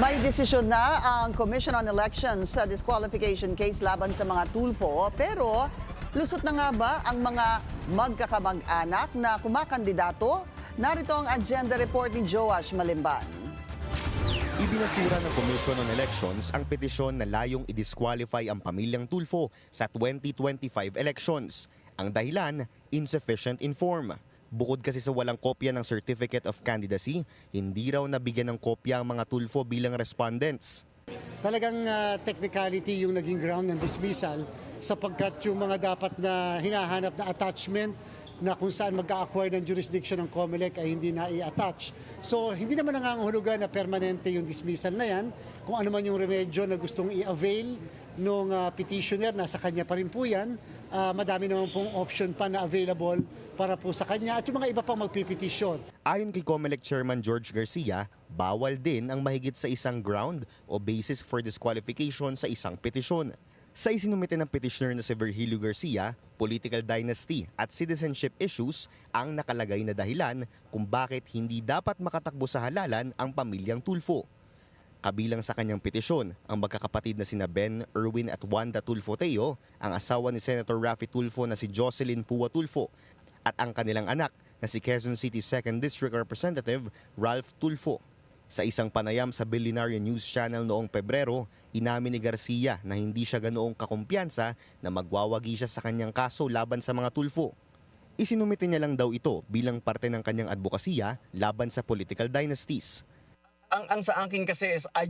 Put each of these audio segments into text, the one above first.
May desisyon na ang Commission on Elections sa disqualification case laban sa mga Tulfo, pero lusot na nga ba ang mga magkakamag-anak na kumakandidato? Narito ang agenda report ni Joash Malimban. Ibinasura ng Commission on Elections ang petisyon na layong i-disqualify ang pamilyang Tulfo sa 2025 elections. Ang dahilan, insufficient in form. Bukod kasi sa walang kopya ng Certificate of Candidacy, hindi raw nabigyan ng kopya ang mga Tulfo bilang respondents. Talagang technicality yung naging ground ng dismissal sapagkat yung mga dapat na hinahanap na attachment na kung saan mag-a-acquire ng jurisdiction ng COMELEC ay hindi na i-attach. So hindi naman nangangahulugan na permanente yung dismissal na yan. Kung ano man yung remedyo na gustong i-avail nung petitioner, nasa kanya pa rin po yan. Madami naman pong option pa na available para po sa kanya at yung mga iba pang magpipetisyon. Ayon kay COMELEC Chairman George Garcia, bawal din ang mahigit sa isang ground o basis for disqualification sa isang petisyon. Sa isinumite ng petitioner na si Virgilio Garcia, political dynasty at citizenship issues ang nakalagay na dahilan kung bakit hindi dapat makatakbo sa halalan ang pamilyang Tulfo. Kabilang sa kanyang petisyon, ang magkakapatid na sina Ben, Erwin at Wanda Tulfo Teo, ang asawa ni Senator Raffy Tulfo na si Jocelyn Pua Tulfo, at ang kanilang anak na si Quezon City 2nd District Representative Ralph Tulfo. Sa isang panayam sa Billionaire News Channel noong Pebrero, inamin ni Garcia na hindi siya ganoong kakumpiyansa na magwawagi siya sa kanyang kaso laban sa mga Tulfo. Isinumite niya lang daw ito bilang parte ng kanyang advokasya laban sa political dynasties. Ang sa akin kasi is I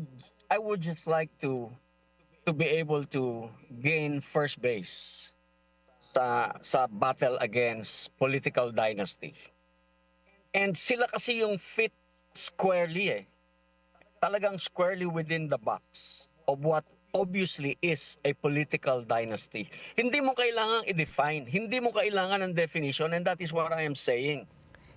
would just like to be able to gain first base sa battle against political dynasty. And sila kasi yung fit squarely talagang squarely within the box of what obviously is a political dynasty. Hindi mo kailangang i-define, hindi mo kailangan ng definition, and that is what I am saying.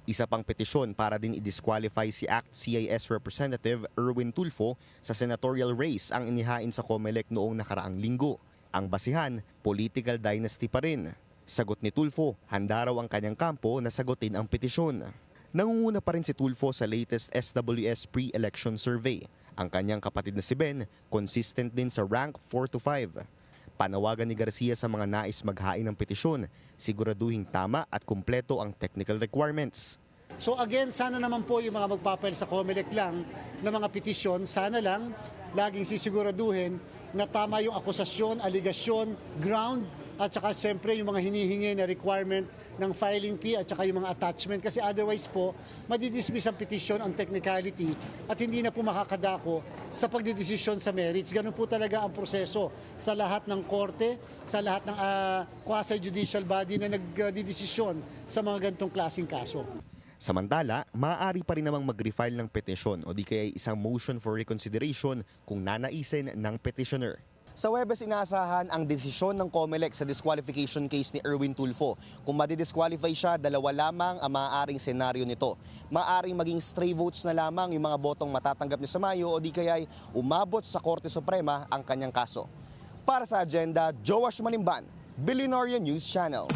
Isa pang petisyon para din i-disqualify si ACT-CIS Representative Erwin Tulfo sa senatorial race ang inihain sa COMELEC noong nakaraang linggo. Ang basihan, political dynasty pa rin. Sagot ni Tulfo, handa raw ang kanyang kampo na sagutin ang petisyon. Nangunguna pa rin si Tulfo sa latest SWS pre-election survey. Ang kanyang kapatid na si Ben, consistent din sa rank 4 to 5. Panawagan ni Garcia sa mga nais maghain ng petisyon, siguraduhing tama at kumpleto ang technical requirements. So again, sana naman po yung mga magpapail sa COMELEC lang ng mga petisyon, sana lang laging sisiguraduhin na tama yung akusasyon, aligasyon, ground, at saka siyempre yung mga hinihingi na requirement ng filing fee at saka yung mga attachment. Kasi otherwise po, madidismiss ang petition on technicality at hindi na po makakadako sa pagdidesisyon sa merits. Ganun po talaga ang proseso sa lahat ng korte, sa lahat ng quasi-judicial body na nagdidesisyon sa mga ganitong klaseng kaso. Samantala, maaari pa rin namang mag-refile ng petisyon o di kaya isang motion for reconsideration kung nanaisin ng petitioner. Sa Huwebes, inaasahan ang desisyon ng COMELEC sa disqualification case ni Erwin Tulfo. Kung madidisqualify siya, dalawa lamang ang maaaring senaryo nito. Maaaring maging stray votes na lamang yung mga botong matatanggap niya sa Mayo o di kaya'y umabot sa Korte Suprema ang kanyang kaso. Para sa agenda, Joash Malimban, Billionaire News Channel.